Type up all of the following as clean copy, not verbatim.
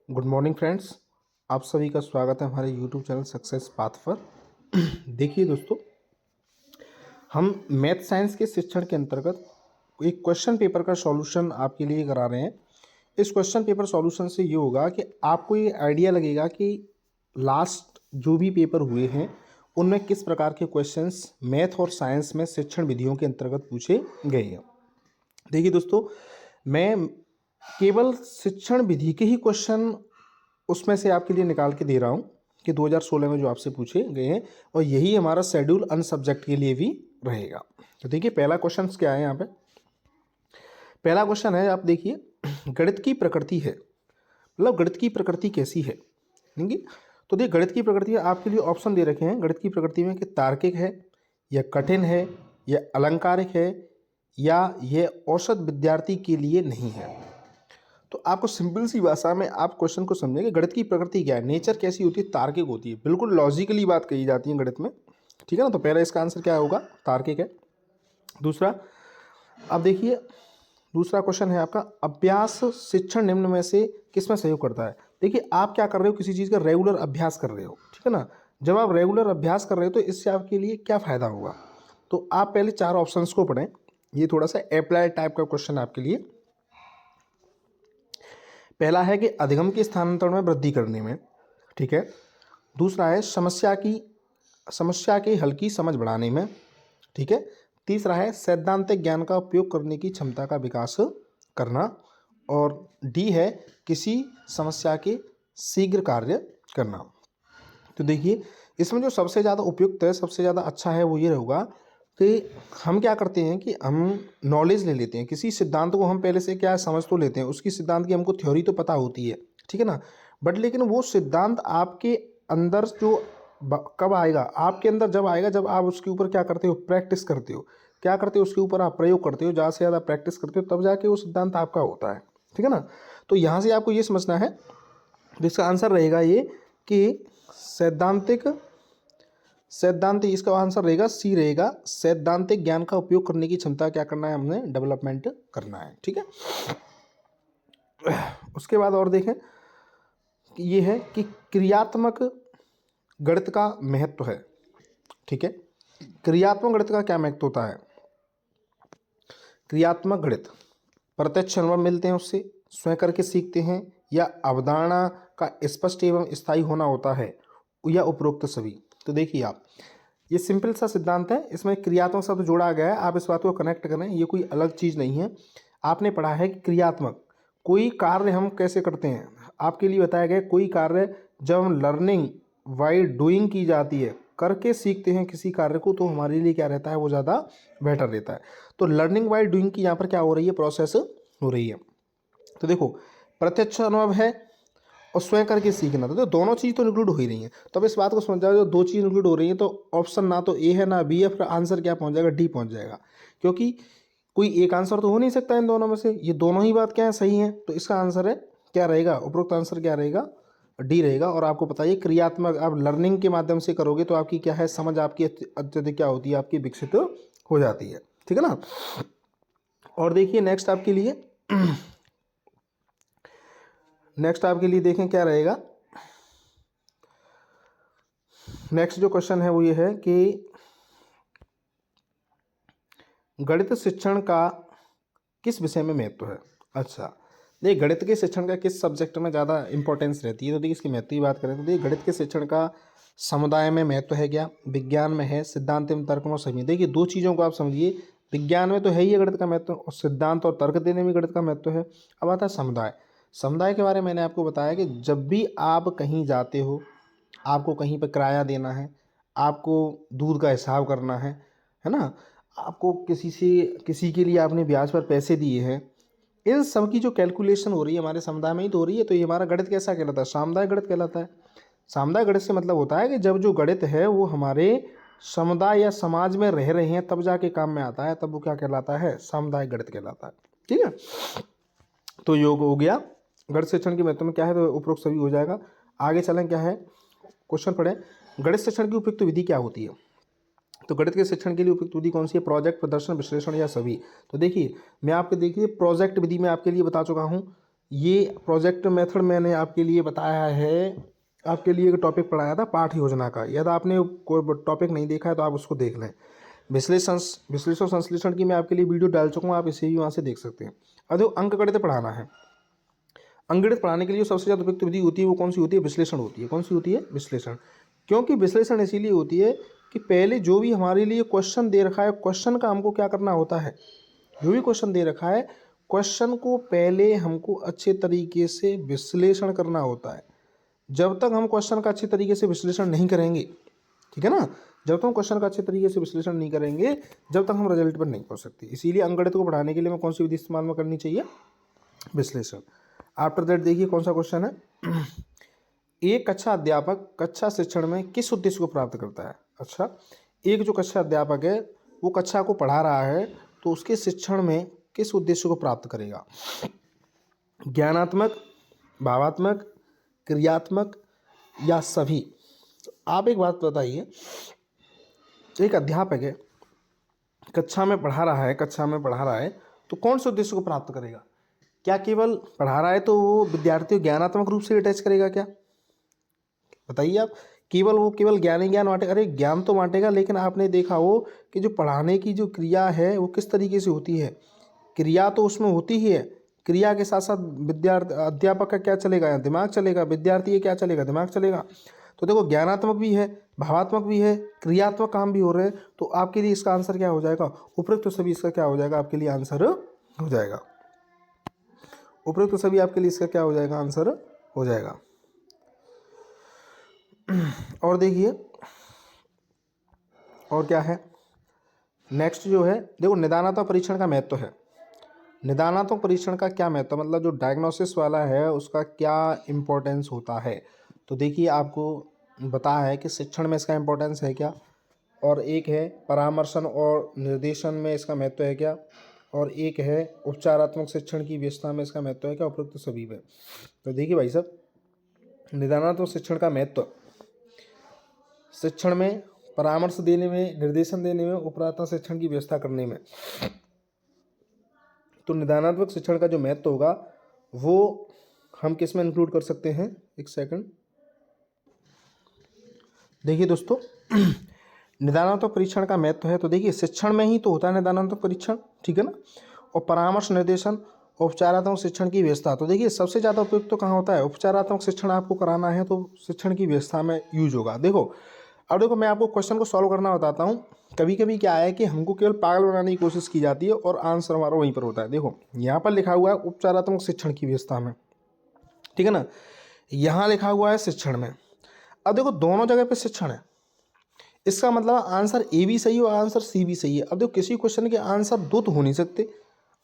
Good morning friends. आप सभी का स्वागत है हमारे यूट्यूब चैनल सक्सेस पाथ पर। देखिए दोस्तों, हम मैथ साइंस के शिक्षण के अंतर्गत एक क्वेश्चन पेपर का सॉल्यूशन आपके लिए करा रहे हैं। इस क्वेश्चन पेपर सॉल्यूशन से ये होगा कि आपको ये आइडिया लगेगा कि लास्ट जो भी पेपर हुए हैं उनमें किस प्रकार के क्वेश्चंस मैथ और साइंस में शिक्षण विधियों के अंतर्गत पूछे गए हैं। देखिए दोस्तों, मैं केवल शिक्षण विधि के ही क्वेश्चन उसमें से आपके लिए निकाल के दे रहा हूँ कि 2016 में जो आपसे पूछे गए हैं, और यही हमारा शेड्यूल अन सब्जेक्ट के लिए भी रहेगा। तो देखिए पहला क्वेश्चन क्या है यहाँ पे। पहला क्वेश्चन है, आप देखिए, गणित की प्रकृति है, मतलब गणित की प्रकृति कैसी है। ठीक, तो देखिए गणित की प्रकृति आपके लिए ऑप्शन दे रखे हैं गणित की प्रकृति में कि तार्किक है या कठिन है या अलंकारिक है या यह औसत विद्यार्थी के लिए नहीं है। तो आपको सिंपल सी भाषा में आप क्वेश्चन को समझेंगे, गणित की प्रकृति क्या है, नेचर कैसी होती है, तार्किक होती है, बिल्कुल लॉजिकली बात कही जाती है गणित में। ठीक है ना। तो पहला इसका आंसर क्या होगा, तार्किक है। दूसरा, अब देखिए दूसरा क्वेश्चन है आपका, अभ्यास शिक्षण निम्न में से किसमें सहयोग करता है। देखिए आप क्या कर रहे हो, किसी चीज़ का रेगुलर अभ्यास कर रहे हो, ठीक है ना। जब आप रेगुलर अभ्यास कर रहे हो तो इससे आपके लिए क्या फ़ायदा होगा। तो आप पहले चार ऑप्शंस को पढ़ें, ये थोड़ा सा अप्लाइड टाइप का क्वेश्चन आपके लिए। पहला है कि अधिगम के स्थानांतरण में वृद्धि करने में, ठीक है। दूसरा है समस्या की हल की समझ बढ़ाने में, ठीक है। तीसरा है सैद्धांतिक ज्ञान का उपयोग करने की क्षमता का विकास करना, और डी है किसी समस्या के शीघ्र कार्य करना। तो देखिए इसमें जो सबसे ज़्यादा उपयुक्त है, सबसे ज़्यादा अच्छा है, वो ये होगा कि हम क्या करते हैं कि हम नॉलेज ले लेते हैं, किसी सिद्धांत को हम पहले से क्या समझ तो लेते हैं, उसकी सिद्धांत की हमको थ्योरी तो पता होती है, ठीक है ना। बट लेकिन वो सिद्धांत आपके अंदर जो कब आएगा, आपके अंदर जब आएगा जब आप उसके ऊपर क्या करते हो, प्रैक्टिस करते हो, क्या करते हो, उसके ऊपर आप प्रयोग करते हो, ज़्यादा से ज़्यादा प्रैक्टिस करते हो, तब जाके वो सिद्धांत आपका होता है, ठीक है ना। तो यहाँ से आपको ये समझना है, जिसका आंसर रहेगा ये कि सैद्धांतिक इसका आंसर रहेगा सी रहेगा, सैद्धांतिक ज्ञान का उपयोग करने की क्षमता क्या करना है, हमने डेवलपमेंट करना है, ठीक है। उसके बाद और देखें कि ये है कि क्रियात्मक गणित का महत्व है, ठीक है। क्रियात्मक गणित का क्या महत्व होता है। क्रियात्मक गणित प्रत्यक्ष अनुभव मिलते हैं उससे, स्वयं करके सीखते हैं, या अवधारणा का स्पष्ट एवं स्थायी होना होता है, या उपरोक्त सभी। तो देखिए आप, ये सिंपल सा सिद्धांत है, इसमें क्रियात्मक शब्द जोड़ा गया है, आप इस बात को कनेक्ट करें, ये कोई अलग चीज़ नहीं है। आपने पढ़ा है कि क्रियात्मक कोई कार्य हम कैसे करते हैं, आपके लिए बताया गया कोई कार्य जब हम लर्निंग बाय डूइंग की जाती है, करके सीखते हैं किसी कार्य को, तो हमारे लिए क्या रहता है, वो ज़्यादा बेटर रहता है। तो लर्निंग बाय डूइंग की यहाँ पर क्या हो रही है, प्रोसेस हो रही है। तो देखो प्रत्यक्ष अनुभव है और स्वयं करके सीखना, तो दोनों चीज़ तो इंक्लूड हो ही रही हैं। तो अब इस बात को समझ जाओ, जो दो चीज़ इंक्लूड हो रही हैं, तो ऑप्शन ना तो ए है ना बी है, फिर आंसर क्या पहुंच जाएगा, डी पहुंच जाएगा। क्योंकि कोई एक आंसर तो हो नहीं सकता इन दोनों में से, ये दोनों ही बात क्या है, सही है। तो इसका आंसर है क्या रहेगा, उपरोक्त आंसर क्या रहेगा, डी रहेगा। और आपको बताइए क्रियात्मक आप लर्निंग के माध्यम से करोगे तो आपकी क्या है, समझ आपकी अत्यधिक क्या होती है, आपकी विकसित हो जाती है, ठीक है ना। और देखिए नेक्स्ट आपके लिए देखें क्या रहेगा। नेक्स्ट जो क्वेश्चन है वो ये है कि गणित शिक्षण का किस विषय में महत्व है। अच्छा, देखिए गणित के शिक्षण का किस सब्जेक्ट में ज़्यादा इंपॉर्टेंस रहती है, तो देखिए इसकी महत्व की बात करें तो देखिए गणित के शिक्षण का समुदाय में महत्व है क्या, विज्ञान में है, सिद्धांत एवं तर्क में सभी। देखिए दो चीज़ों को आप समझिए, विज्ञान में तो है ही है गणित का महत्व, और सिद्धांत और तर्क देने में गणित का महत्व है। अब आता है समुदाय। समुदाय के बारे में मैंने आपको बताया कि जब भी आप कहीं जाते हो, आपको कहीं पर किराया देना है, आपको दूध का हिसाब करना है ना, आपको किसी के लिए आपने ब्याज पर पैसे दिए हैं, इन सब की जो कैलकुलेशन हो रही है हमारे समुदाय में ही तो हो रही है। तो ये हमारा गणित कैसा कहलाता है, सामुदायिक गणित कहलाता है। सामुदायिक गणित से मतलब होता है कि जब जो गणित है वो हमारे समुदाय या समाज में रह रहे हैं तब जाके काम में आता है, तब वो क्या कहलाता है, सामुदायिक गणित कहलाता है, ठीक है। तो योग हो गया, गणित शिक्षण के महत्व में क्या है, तो उपरोक्त सभी हो जाएगा। आगे चलें, क्या है क्वेश्चन पढ़ें, गणित शिक्षण की उपयुक्त विधि क्या होती है। तो गणित के शिक्षण के लिए उपयुक्त विधि कौन सी है, प्रोजेक्ट, प्रदर्शन, विश्लेषण या सभी। तो देखिए मैं आपके देखिए प्रोजेक्ट विधि में आपके लिए बता चुका हूँ, ये प्रोजेक्ट मेथड मैंने आपके लिए बताया है, आपके लिए एक टॉपिक पढ़ाया था पाठ योजना का। यदि आपने कोई टॉपिक नहीं देखा है तो आप उसको देख लें। विश्लेषण संश्लेषण की मैं आपके लिए वीडियो डाल चुका हूँ, आप इसे भी वहाँ से देख सकते हैं। अब देखो अंक गणित पढ़ाना है, अंकगणित पढ़ाने के लिए सबसे ज़्यादा उपयुक्त विधि होती है वो कौन सी होती है? विश्लेषण होती है। कौन सी होती है? विश्लेषण। क्योंकि विश्लेषण इसीलिए होती है कि पहले जो भी हमारे लिए क्वेश्चन दे रखा है, क्वेश्चन का हमको क्या करना होता है, जो भी क्वेश्चन दे रखा है क्वेश्चन को पहले हमको अच्छे तरीके से विश्लेषण करना होता है। जब तक हम क्वेश्चन का अच्छे तरीके से विश्लेषण नहीं करेंगे, ठीक है ना, जब तक हम क्वेश्चन का अच्छे तरीके से विश्लेषण नहीं करेंगे, जब तक हम रिजल्ट पर नहीं पहुंच सकते। इसीलिए अंकगणित को पढ़ाने के लिए मैं कौन सी विधि इस्तेमाल में करनी चाहिए? विश्लेषण। आफ्टर दैट देखिए कौन सा क्वेश्चन है। एक अच्छा अध्यापक कक्षा शिक्षण में किस उद्देश्य को प्राप्त करता है? अच्छा, एक जो कक्षा अध्यापक है वो कक्षा को पढ़ा रहा है तो उसके शिक्षण में किस उद्देश्य को प्राप्त करेगा? ज्ञानात्मक, भावात्मक, क्रियात्मक या सभी? तो आप एक बात बताइए, एक अध्यापक है कक्षा में पढ़ा रहा है तो कौन से उद्देश्य को प्राप्त करेगा? क्या केवल पढ़ा रहा है तो वो विद्यार्थियों ज्ञानात्मक रूप से अटैच करेगा क्या? बताइए आप। केवल ज्ञान ही ज्ञान बांटेगा? अरे ज्ञान तो बांटेगा, लेकिन आपने देखा हो कि जो पढ़ाने की जो क्रिया है वो किस तरीके से होती है। क्रिया तो उसमें होती ही है, क्रिया के साथ साथ विद्यार्थी अध्यापक का क्या चलेगा? दिमाग चलेगा। विद्यार्थी का क्या चलेगा? दिमाग चलेगा। तो देखो ज्ञानात्मक भी है, भावात्मक भी है, क्रियात्मक काम भी हो रहे हैं, तो आपके लिए इसका आंसर क्या हो जाएगा? उपरोक्त तो सभी इसका क्या हो जाएगा? आपके लिए आंसर हो जाएगा। उपरोक्त तो सभी आपके लिए इसका क्या हो जाएगा? आंसर हो जाएगा। और देखिए और क्या है नेक्स्ट जो है, देखो निदानात्मक परीक्षण का महत्व है। निदानात्मक परीक्षण का क्या महत्व, मतलब जो डायग्नोसिस वाला है उसका क्या इम्पोर्टेंस होता है? तो देखिए आपको बताया है कि शिक्षण में इसका इम्पोर्टेंस है क्या, और एक है परामर्शन और निर्देशन में इसका महत्व है क्या, और एक है उपचारात्मक शिक्षण की व्यवस्था में इसका महत्व है क्या? उपरोक्त सभी में। तो देखिए भाई साहब, निदानात्मक शिक्षण का महत्व शिक्षण में परामर्श देने में, निर्देशन देने में, उपचारात्मक शिक्षण की व्यवस्था करने में। तो निदानात्मक शिक्षण का जो महत्व होगा वो हम किस में इंक्लूड कर सकते हैं? एक सेकंड देखिए दोस्तों, निदानात्मक परीक्षण का महत्व है तो देखिए शिक्षण में ही तो होता है निदानात्मक परीक्षण, ठीक है ना। और परामर्श, निर्देशन, उपचारात्मक शिक्षण की व्यवस्था, तो देखिए सबसे ज़्यादा उपयुक्त तो कहाँ होता है? उपचारात्मक शिक्षण आपको कराना है तो शिक्षण की व्यवस्था में यूज होगा। देखो अब देखो मैं आपको क्वेश्चन को सॉल्व करना बताता हूँ। कभी कभी क्या है कि हमको केवल पागल बनाने की कोशिश की जाती है और आंसर हमारा वहीं पर होता है। देखो यहाँ पर लिखा हुआ है उपचारात्मक शिक्षण की व्यवस्था में, ठीक है ना, यहाँ लिखा हुआ है शिक्षण में। अब देखो दोनों जगह पे शिक्षण है, इसका मतलब आंसर ए भी सही हो, आंसर सी भी सही है। अब देखो किसी क्वेश्चन के आंसर दो तो हो नहीं सकते,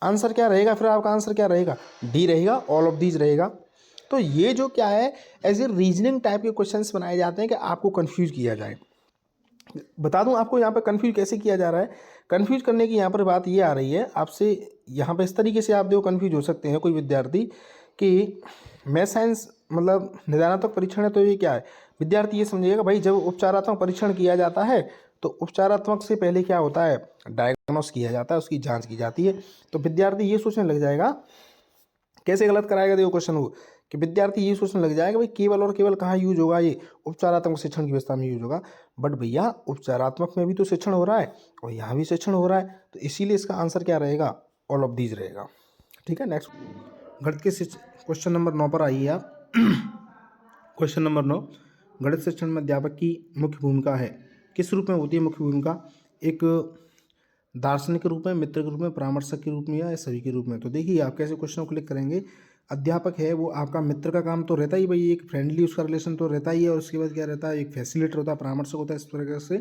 आंसर क्या रहेगा? फिर आपका आंसर क्या रहेगा? डी रहेगा, ऑल ऑफ दीज रहेगा। तो ये जो क्या है, ऐसे रीजनिंग टाइप के क्वेश्चंस बनाए जाते हैं कि आपको कंफ्यूज किया जाए। बता दूं आपको यहाँ पे कंफ्यूज कैसे किया जा रहा है। कंफ्यूज करने की यहाँ पर बात ये आ रही है आपसे, यहाँ पे इस तरीके से आप देखो कंफ्यूज हो सकते हैं कोई विद्यार्थी कि मैथ साइंस मतलब निदानात्मक परीक्षण है तो ये क्या है। विद्यार्थी ये समझिएगा भाई, जब उपचारात्मक परीक्षण किया जाता है तो उपचारात्मक से पहले क्या होता है? डायग्नोस किया जाता है, उसकी जाँच की जाती है। तो विद्यार्थी ये सोचने लग जाएगा, कैसे गलत कराएगा देखो क्वेश्चन को, कि विद्यार्थी ये सोचने लग जाएगा भाई केवल और केवल कहाँ यूज होगा, ये उपचारात्मक शिक्षण की व्यवस्था में यूज होगा। बट भैया उपचारात्मक में भी तो शिक्षण हो रहा है और यहाँ भी शिक्षण हो रहा है, तो इसीलिए इसका आंसर क्या रहेगा? ऑल ऑफ दीज रहेगा, ठीक है। नेक्स्ट गणित के क्वेश्चन नंबर 9 पर आइए आप। क्वेश्चन नंबर 9, गणित शिक्षण में अध्यापक की मुख्य भूमिका है, किस रूप में होती है मुख्य भूमिका? एक दार्शनिक के रूप में, मित्र के रूप में, परामर्शक के रूप में या सभी के रूप में? तो देखिए आप कैसे क्वेश्चन को क्लिक करेंगे। अध्यापक है वो आपका मित्र का काम तो रहता ही भाई, एक फ्रेंडली उसका रिलेशन तो रहता ही है, और उसके बाद क्या रहता है? एक फैसिलिटेटर होता है, परामर्शक होता है, इस तरह से।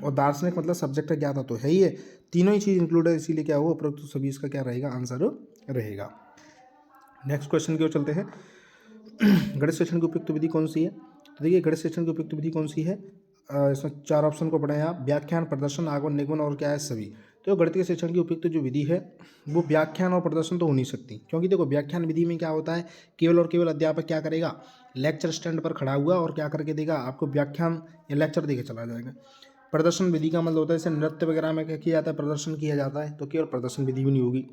और दार्शनिक मतलब सब्जेक्ट क्या था तो है ही है, तीनों ही चीज़ इंक्लूड है, इसीलिए क्या हुआ? उपरोक्त सभी इसका क्या रहेगा? आंसर रहेगा। नेक्स्ट क्वेश्चन की ओर चलते हैं। गणित शिक्षण की उपयुक्त विधि कौन सी है? तो देखिए गणित शिक्षण की उपयुक्त विधि कौन सी है? इसमें 4 ऑप्शन को पढ़ें आप, व्याख्यान, प्रदर्शन, आगमन, निगमन और क्या है? सभी। तो गणित के शिक्षण की उपयुक्त जो विधि है वो व्याख्यान और प्रदर्शन तो हो नहीं सकती, क्योंकि देखो व्याख्यान विधि में क्या होता है, केवल और केवल अध्यापक क्या करेगा? लेक्चर स्टैंड पर खड़ा हुआ और क्या करके देगा? आपको व्याख्यान या लेक्चर देके चला जाएगा। प्रदर्शन विधि का मतलब होता है जैसे नृत्य वगैरह में क्या किया जाता है? प्रदर्शन किया जाता है, तो केवल प्रदर्शन विधि भी नहीं होगी।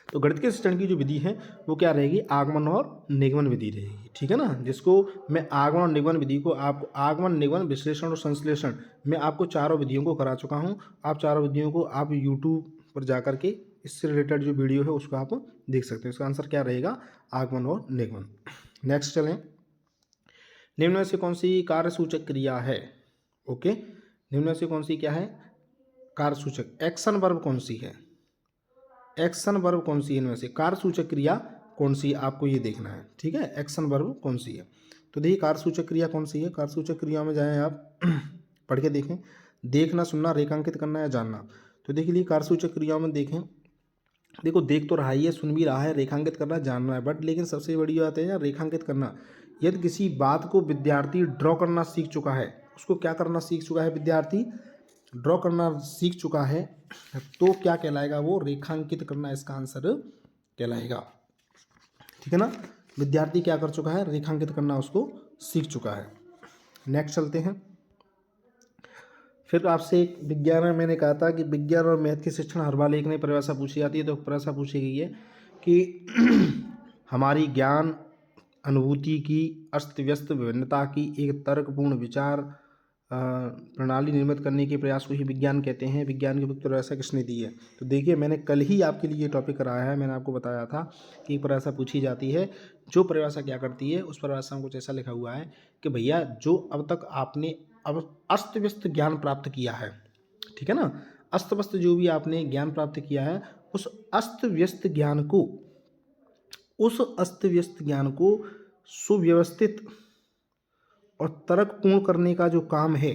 तो गणित के शिक्षण की जो विधि है वो क्या रहेगी, आगमन और निगमन विधि रहेगी, ठीक है ना। जिसको मैं आगमन और निगमन विधि को आपको आगमन निगमन विश्लेषण और संश्लेषण मैं आपको चारों विधियों को करा चुका हूँ। आप चारों विधियों को आप यूट्यूब पर जा करके इससे रिलेटेड जो वीडियो है उसको आप देख सकते हैं। इसका आंसर क्या रहेगा, आगमन और निगमन। नेक्स्ट चलें, निम्न में से कौन सी कार्यसूचक क्रिया है। ओके, निम्न में से कौन सी क्या है, कार्यसूचक, एक्शन वर्ब कौन सी है, एक्शन वर्ब कौन सी है, इनमें से कार्यसूचक क्रिया कौन सी है, आपको ये देखना है, ठीक है। एक्शन वर्ब कौन सी है, तो देखिए कार्यसूचक क्रिया कौन सी है। कार्यसूचक क्रिया में जाएं आप पढ़ के देखें, देखना, सुनना, रेखांकित करना या जानना। तो देखिए कार्यसूचक क्रियाओं में देखें, देखो देख तो रहा ही है, सुन भी रहा है, रेखांकित करना, जानना है, बट लेकिन सबसे बड़ी बात है यार रेखांकित करना। यदि किसी बात को विद्यार्थी ड्रॉ करना सीख चुका है, उसको क्या करना सीख चुका है, विद्यार्थी ड्रॉ करना सीख चुका है, तो क्या कहलाएगा, वो रेखांकित करना इसका आंसर कहलाएगा, ठीक है ना। विद्यार्थी क्या कर चुका है, रेखांकित करना उसको सीख चुका है। नेक्स्ट चलते हैं, फिर आपसे एक विज्ञान में मैंने कहा था कि विज्ञान और मैथ के शिक्षण हर बार एक नई परिभाषा पूछी जाती है। तो परिभाषा पूछी गई है कि हमारी ज्ञान अनुभूति की अस्त व्यस्त विभिन्नता की एक तर्कपूर्ण विचार प्रणाली निर्मित करने के प्रयास को ही विज्ञान कहते हैं। विज्ञान की मुख्य परिभाषा किसने दी है, तो देखिए मैंने कल ही आपके लिए ये टॉपिक कराया है। मैंने आपको बताया था कि एक परिभाषा पूछी जाती है, जो परिभाषा क्या करती है, उस परिभाषा में कुछ ऐसा लिखा हुआ है कि भैया जो अब तक आपने अब अस्त व्यस्त ज्ञान प्राप्त किया है, ठीक है ना, अस्त व्यस्त जो भी आपने ज्ञान प्राप्त किया है, उस अस्त व्यस्त ज्ञान को सुव्यवस्थित और तर्कपूर्ण करने का जो काम है,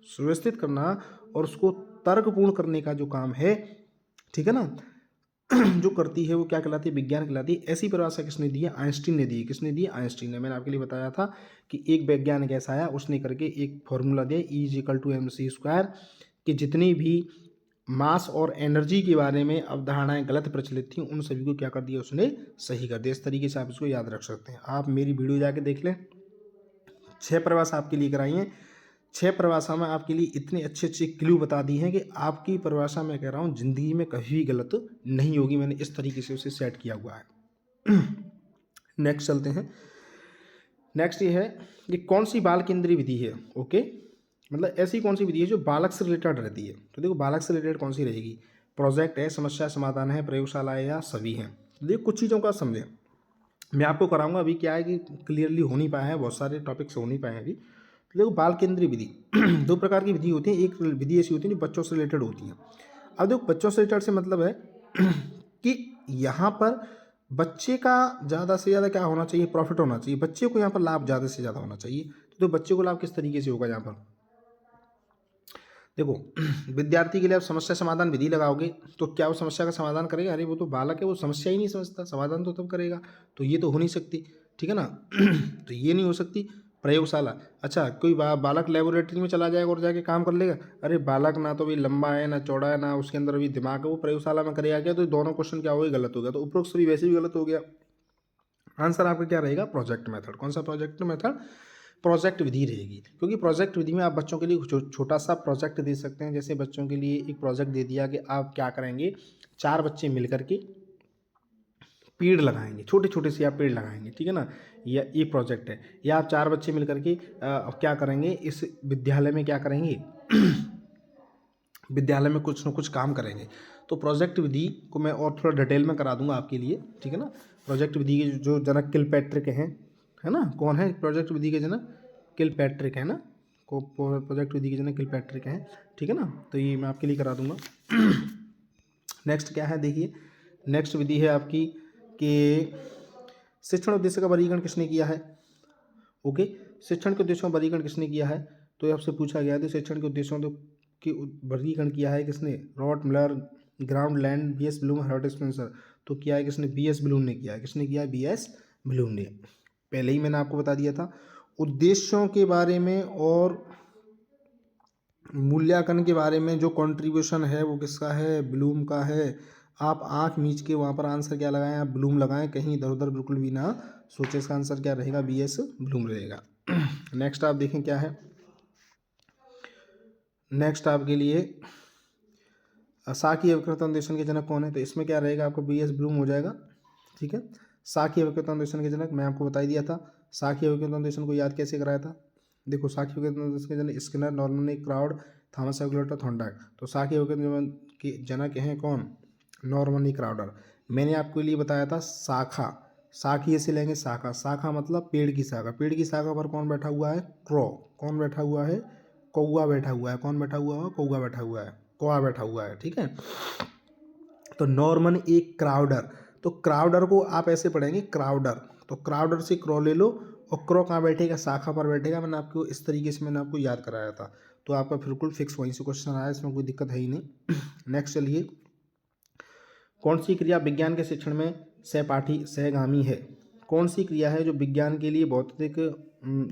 सुव्यवस्थित करना और उसको तर्कपूर्ण करने का जो काम है, ठीक है ना, जो करती है वो क्या कहलाती है, विज्ञान कहलाती है। ऐसी परिभाषा किसने दी है, आइंस्टीन ने दी है। किसने दी है, आइंस्टीन ने। मैंने आपके लिए बताया था कि एक वैज्ञानिक ऐसा आया, उसने करके एक फॉर्मूला दिया E=mc², कि जितनी भी मास और एनर्जी के बारे में अवधारणाएं गलत प्रचलित थी, उन सभी को क्या कर दिया, उसने सही कर दिया। इस तरीके से आप इसको याद रख सकते हैं। आप मेरी वीडियो जाके देख लें, 6 परिभाषा आपके लिए कराई हैं। 6 परिभाषा में आपके लिए इतने अच्छे अच्छे क्लू बता दी हैं कि आपकी परिभाषा मैं कह रहा हूँ जिंदगी में कभी भी गलत नहीं होगी। मैंने इस तरीके से उसे सेट किया हुआ है। नेक्स्ट चलते हैं। नेक्स्ट ये है कि कौन सी बाल केंद्रीय विधि है। ओके, मतलब ऐसी कौन सी विधि है जो बालक से रिलेटेड रहती है। तो देखो बालक से रिलेटेड कौन सी रहेगी, प्रोजेक्ट है, समस्या समाधान है, प्रयोगशाला है, या सभी हैं। देखो कुछ चीज़ों का समझें, मैं आपको कराऊंगा। अभी क्या है कि क्लियरली हो नहीं पाया है, बहुत सारे टॉपिक्स हो नहीं पाए हैं अभी। तो देखो बाल केंद्रीय विधि 2 प्रकार की विधि होती है। एक विधि ऐसी होती है जो बच्चों से रिलेटेड होती है। अब देखो बच्चों से रिलेटेड से मतलब है कि यहाँ पर बच्चे का ज़्यादा से ज़्यादा क्या होना चाहिए, प्रॉफिट होना चाहिए, बच्चे को यहाँ पर लाभ ज़्यादा से ज़्यादा होना चाहिए। तो बच्चे को लाभ किस तरीके से होगा, यहाँ पर देखो विद्यार्थी के लिए आप समस्या समाधान विधि लगाओगे तो क्या वो समस्या का समाधान करेगा, अरे वो तो बालक है, वो समस्या ही नहीं समझता, समाधान तो तब करेगा। तो ये तो हो नहीं सकती, ठीक है ना। तो ये नहीं हो सकती। प्रयोगशाला, अच्छा कोई बालक लेबोरेटरी में चला जाएगा और जाके काम कर लेगा, अरे बालक ना तो भी लंबा है ना चौड़ा है ना उसके अंदर भी दिमाग है, वो प्रयोगशाला में करेगा क्या, तो दोनों क्वेश्चन क्या हो गए, गलत हो गया। तो उपरोक्त सभी वैसे भी गलत हो गया। आंसर आपका क्या रहेगा, प्रोजेक्ट मेथड। कौन सा प्रोजेक्ट मेथड, प्रोजेक्ट विधि रहेगी। क्योंकि प्रोजेक्ट विधि में आप बच्चों के लिए छोटा सा प्रोजेक्ट दे सकते हैं। जैसे बच्चों के लिए एक प्रोजेक्ट दे दिया कि आप क्या करेंगे, 4 बच्चे मिलकर के पेड़ लगाएंगे, छोटे छोटे से आप पेड़ लगाएंगे, ठीक है ना, या ये प्रोजेक्ट है। या आप 4 बच्चे मिलकर के क्या करेंगे, इस विद्यालय में क्या करेंगे विद्यालय में कुछ न कुछ काम करेंगे। तो प्रोजेक्ट विधि को मैं और थोड़ा डिटेल में करा दूंगा आपके लिए, ठीक है ना। प्रोजेक्ट विधि के जो जनक किलपैट्रिक हैं, है ना, कौन है प्रोजेक्ट विधि के जनक, किलपैट्रिक है ना, को प्रोजेक्ट विधि के जनक किलपैट्रिक हैं, ठीक है ना। तो ये मैं आपके लिए करा दूंगा। नेक्स्ट क्या है, देखिए नेक्स्ट विधि है आपकी कि शिक्षण उद्देश्य का वर्गीकरण किसने किया है। ओके, शिक्षण के उद्देश्यों का वर्गीकरण किसने किया है, तो आपसे पूछा गया था शिक्षण के उद्देश्यों के वर्गीकरण किया है किसने, Roth Miller, Gronlund, B S Bloom, Herbert Spencer. तो किया है किसने, बी एस ब्लूम ने किया है। किसने किया है, बी एस ब्लूम ने। पहले ही मैंने आपको बता दिया था। उद्देश्यों के बारे में और मूल्यांकन के बारे में जो कंट्रीब्यूशन है वो किसका है, ब्लूम का है। आप आंख मीच के वहाँ पर आंसर क्या लगाएं, आप ब्लूम लगाएं, कहीं इधर उधर बिल्कुल भी ना सोचे। इसका आंसर क्या रहेगा, बी एस ब्लूम रहेगा। नेक्स्ट आप देखें क्या है, नेक्स्ट आपके लिए साकी अभिकृत अन्वेषण के जनक कौन है? तो इसमें क्या रहेगा आपको बी एस ब्लूम हो जाएगा। ठीक है, साकी अभिकृत अन्वेषण के जनक मैं आपको बता ही दिया था। साकी अभिकृत अन्वेषण को याद कैसे कराया था? देखो, साकी अभिकृत अन्वेषण के जनक Skinner, Norman Crowder, Thomas Eglert, Thorndike. तो साकी अभिकृत के जनक हैं कौन? Norman Crowder. मैंने आपके लिए बताया था शाखा, साकी ऐसे लेंगे शाखा, शाखा मतलब पेड़ की शाखा। पेड़ की शाखा पर कौन बैठा हुआ है? क्रो। कौन बैठा हुआ है? कौवा बैठा हुआ है। कौन बैठा हुआ है? कौवा बैठा हुआ है, कौवा बैठा हुआ है। ठीक है, तो नॉर्मन क्राउडर। तो क्राउडर को आप ऐसे पढ़ेंगे क्राउडर, तो क्राउडर से क्रो ले लो, और क्रो कहाँ बैठेगा? शाखा पर बैठेगा। मैंने आपको इस तरीके से मैंने आपको याद कराया था, तो आपका बिल्कुल फिक्स वहीं से क्वेश्चन आया, इसमें कोई दिक्कत है ही नहीं। नेक्स्ट चलिए, कौन सी क्रिया विज्ञान के शिक्षण में सहपाठी सहगामी है? कौन सी क्रिया है जो विज्ञान के लिए बहुत अधिक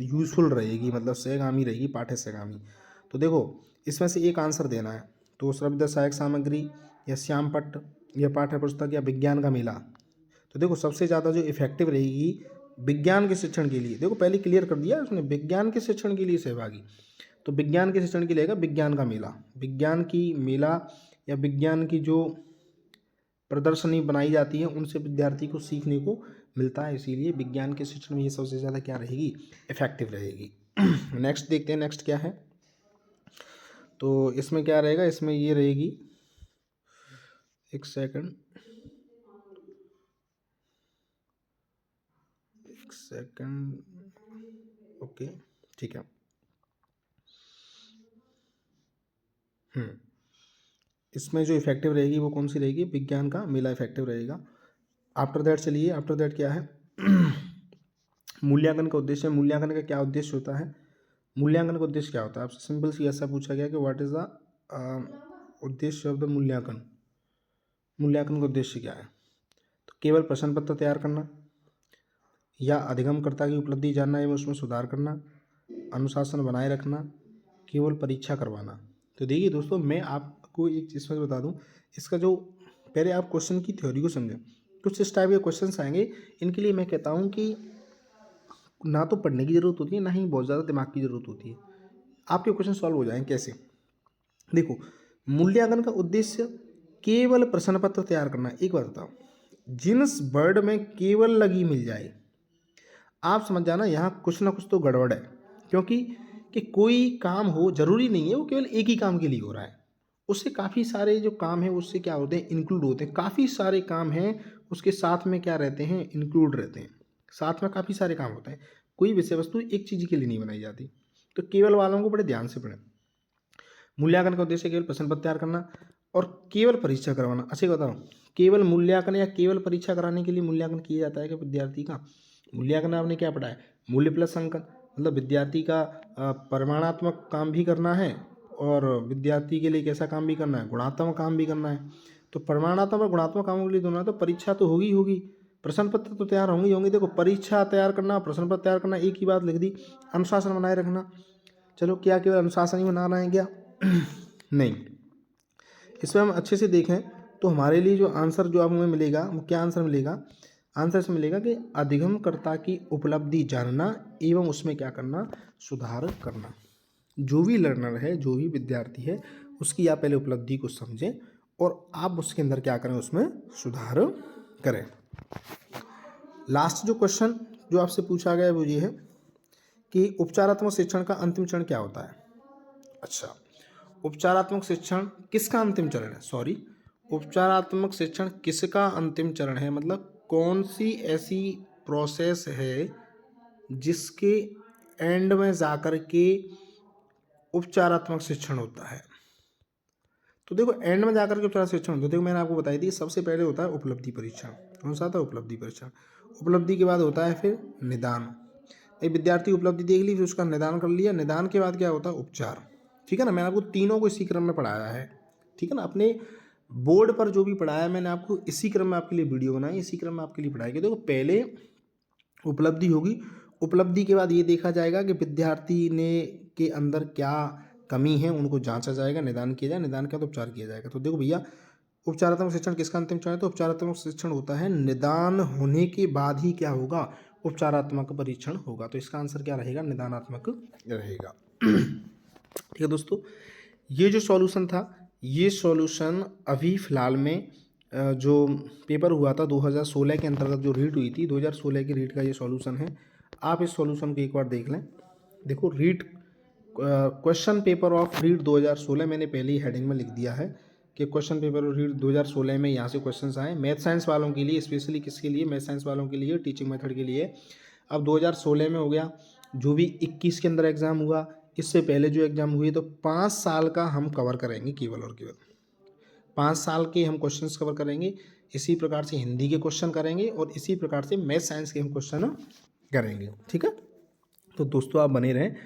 यूजफुल रहेगी, मतलब सहगामी रहेगी, पाठ्य सहगामी? तो देखो, इसमें से एक आंसर देना है। तो श्रव्य सहायक सामग्री, या श्यामपट्ट, या पाठ्य पुस्तक, या विज्ञान का मेला। तो देखो, सबसे ज़्यादा जो इफेक्टिव रहेगी विज्ञान के शिक्षण के लिए, देखो पहले क्लियर कर दिया उसने, विज्ञान के शिक्षण के लिए सहभागी, तो विज्ञान के शिक्षण के लिए आएगा विज्ञान का मेला। विज्ञान की मेला या विज्ञान की जो प्रदर्शनी बनाई जाती है, उनसे विद्यार्थी को सीखने को मिलता है, इसीलिए विज्ञान के शिक्षण में ये सबसे ज़्यादा क्या रहेगी? इफेक्टिव रहेगी। नेक्स्ट देखते हैं, नेक्स्ट क्या है? तो इसमें क्या रहेगा? इसमें ये रहेगी, एक सेकंड, ओके, ठीक है। इसमें जो इफेक्टिव रहेगी वो कौन सी रहेगी? विज्ञान का मेला इफेक्टिव रहेगा। आफ्टर दैट चलिए, आफ्टर दैट क्या है? मूल्यांकन का उद्देश्य। मूल्यांकन का क्या उद्देश्य होता है? मूल्यांकन का उद्देश्य क्या होता है? आपसे सिंपल सी ऐसा पूछा गया कि व्हाट इज द उद्देश्य ऑफ द मूल्यांकन। मूल्यांकन का उद्देश्य क्या है? तो केवल प्रश्न पत्र तैयार करना, या अधिगमकर्ता की उपलब्धि जानना एवं उसमें सुधार करना, अनुशासन बनाए रखना, केवल परीक्षा करवाना। तो देखिए दोस्तों, मैं आपको एक चीज़ में बता दूं, इसका जो पहले आप क्वेश्चन की थ्योरी को समझें। कुछ इस टाइप के क्वेश्चंस आएंगे, इनके लिए मैं कहता हूं कि ना तो पढ़ने की ज़रूरत होती है, ना ही बहुत ज़्यादा दिमाग की ज़रूरत होती है। आपके क्वेश्चन सॉल्व हो जाएंगे कैसे? देखो, मूल्यांकन का उद्देश्य केवल प्रश्न पत्र तैयार करना। एक बात बताओ, जिस वर्ड में केवल लगी मिल जाए, आप समझ जाना यहाँ कुछ ना कुछ तो गड़बड़ है, क्योंकि कि कोई काम हो जरूरी नहीं है वो केवल एक ही काम के लिए हो रहा है, उससे काफ़ी सारे जो काम है उससे क्या होते हैं? इंक्लूड होते हैं। काफ़ी सारे काम हैं उसके साथ में क्या रहते हैं? इंक्लूड रहते हैं, साथ में काफ़ी सारे काम होते हैं। कोई विषय वस्तु एक चीज़ के लिए नहीं बनाई जाती। तो केवल वालों को बड़े ध्यान से पढ़ें। मूल्यांकन का उद्देश्य केवल प्रश्न पत्र तैयार करना और केवल परीक्षा करवाना। अच्छा बताओ, केवल मूल्यांकन या केवल परीक्षा कराने के लिए मूल्यांकन किया जाता है कि विद्यार्थी का? मूल्यांकन आपने क्या पढ़ा है? मूल्य प्लस अंकन, मतलब विद्यार्थी का परिमाणात्मक काम भी करना है, और विद्यार्थी के लिए कैसा काम भी करना है? गुणात्मक काम भी करना है। तो परिमाणात्मक और गुणात्मक कामों के लिए दोनों है, तो परीक्षा तो होगी होगी, प्रश्न पत्र तो तैयार होंगे होंगे। देखो, परीक्षा तैयार करना, प्रश्न पत्र तैयार करना, एक ही बात लिख दी। अनुशासन बनाए रखना, चलो क्या केवल अनुशासन ही बनाना है क्या? नहीं। इसमें हम अच्छे से देखें तो हमारे लिए जो आंसर जो हमें मिलेगा वो क्या आंसर मिलेगा? आंसर इसमें मिलेगा कि अधिगमकर्ता की उपलब्धि जानना एवं उसमें क्या करना? सुधार करना। जो भी लर्नर है, जो भी विद्यार्थी है, उसकी आप पहले उपलब्धि को समझें और आप उसके अंदर क्या करें? उसमें सुधार करें। लास्ट जो क्वेश्चन जो आपसे पूछा गया है वो ये है कि उपचारात्मक शिक्षण का अंतिम चरण क्या होता है? अच्छा, उपचारात्मक शिक्षण किसका अंतिम चरण है? सॉरी, उपचारात्मक शिक्षण किसका अंतिम चरण है, मतलब कौन सी ऐसी प्रोसेस है जिसके एंड में जाकर के उपचारात्मक शिक्षण होता है? तो देखो, एंड में जाकर के उपचार शिक्षण होता है, देखो मैंने आपको बताई थी, सबसे पहले होता है उपलब्धि परीक्षण। कौन सा था? उपलब्धि परीक्षण। उपलब्धि के बाद होता है फिर निदान। एक विद्यार्थी उपलब्धि देख ली, फिर उसका निदान कर लिया, निदान के बाद क्या होता है? उपचार। ठीक है ना, मैंने आपको तीनों को इसी क्रम में पढ़ाया है। ठीक है ना, अपने बोर्ड पर जो भी पढ़ाया मैंने आपको इसी क्रम में आपके लिए वीडियो बनाई, इसी क्रम में आपके लिए पढ़ाई। देखो, पहले उपलब्धि होगी, उपलब्धि के बाद ये देखा जाएगा कि विद्यार्थी ने के अंदर क्या कमी है, उनको जांचा जाएगा, निदान किया जाए, निदान के बाद उपचार किया जाएगा। तो देखो भैया, उपचारात्मक शिक्षण किसका अंतिम चरण है? तो उपचारात्मक शिक्षण होता है निदान होने के बाद ही क्या होगा? उपचारात्मक परीक्षण होगा। तो इसका आंसर क्या रहेगा? निदानात्मक रहेगा। ठीक है दोस्तों, ये जो सॉल्यूशन था ये सॉल्यूशन अभी फ़िलहाल में जो पेपर हुआ था 2016 के अंतर्गत जो रीट हुई थी, 2016 की रीट का ये सॉल्यूशन है। आप इस सॉल्यूशन को एक बार देख लें। देखो REET question paper of REET 2016 मैंने पहले ही हेडिंग में लिख दिया है कि क्वेश्चन पेपर ऑफ रीट 2016 में यहाँ से क्वेश्चंस आए मैथ साइंस वालों के लिए, स्पेशली किसके लिए, मैथ साइंस वालों के लिए, टीचिंग मेथड के लिए। अब 2016 में हो गया, जो भी 21 के अंदर एग्ज़ाम हुआ, इससे पहले जो एग्ज़ाम हुई, तो 5 साल का हम कवर करेंगे केवल और केवल 5 साल के हम क्वेश्चंस कवर करेंगे। इसी प्रकार से हिंदी के क्वेश्चन करेंगे और इसी प्रकार से मैथ साइंस के हम क्वेश्चन करेंगे। ठीक है, तो दोस्तों आप बने रहें,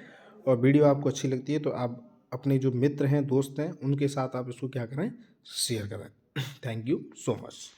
और वीडियो आपको अच्छी लगती है तो आप अपने जो मित्र हैं, दोस्त हैं, उनके साथ आप इसको क्या करें, शेयर करें। Thank you so much.